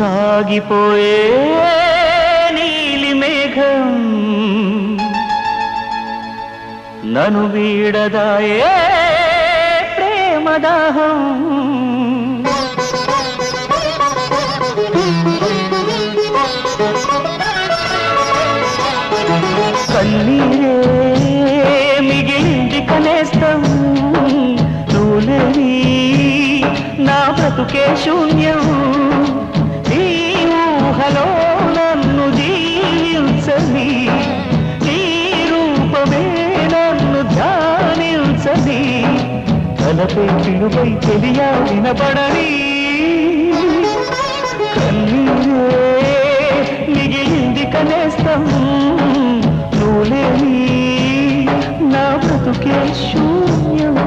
సాగిపోయే నీలి మేఘం నను వీడదాయే ప్రేమదాహం కన్నీరే మిగిలింది కనేస్తం నువ్వులేని నా బ్రతుకే శూన్యం ఈ ఊహలో నన్ను జీవించని నీ రూపమే నన్ను ధ్యానించని తలపై పిలువై తెలియా వినపడని కన్నీరే మిగిలింది కనేస్తం నువ్వులేని నా బ్రతుకే శూన్యం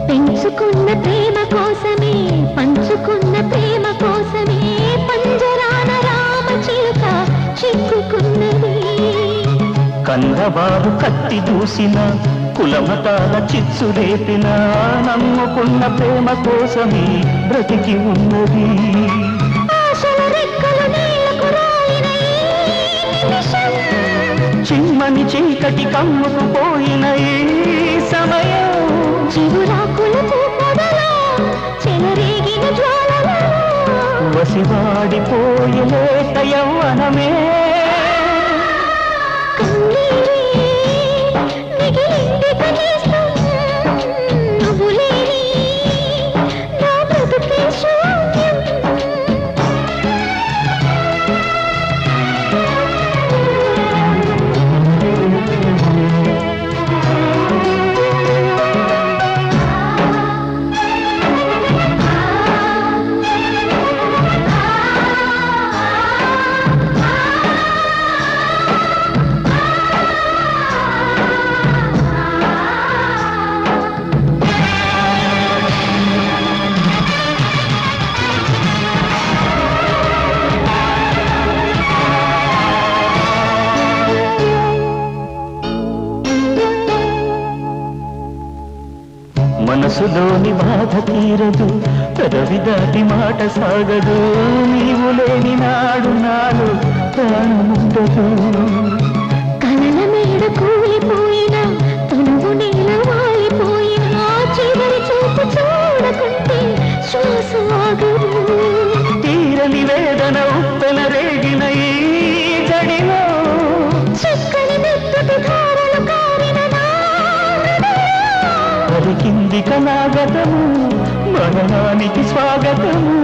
పెంచుకున్న ప్రేమ కోసమే పంచుకున్న ప్రేమ కోసమే పంజరాన రామ చిలుక చిక్కుకున్నది కన్నవారు కత్తి దూసిన కులమతాల చిచ్చు రేపిన నమ్ముకున్న ప్రేమ కోసమే బ్రతికి ఉన్నది ఆశల రెక్కలు నీళ్లకు రాలిన ఈ నిమిషం చిమ్మని చీకటి కమ్ముకు పోయిన ఈ సమయం చిగురాకులకు పొదలో చెలరేగిన జ్వాలలో వసివాడిపోయే లేత యవ్వనమే కన్నీరే మిగిలింది కనీసం నువ్వులేని నా బ్రతుకే శూన్యం మనసులోని బాధ తీరదు పెదవి దాటి మాట సాగదు నీవు లేని నాడు నాడు ప్రాణముండదు కలల మేడ కూలిపోయిన తనువు నేల వాలిపోయిన చివరి చూపు చూడకుంటే శ్వాస ఆగదు తీరని వేదన ఉప్పెన రేగిన ఈ జడిలో చక్కని మెత్తటి ధారలు కారిన నా పలికింది కళాగతము మరణానికి స్వాగతము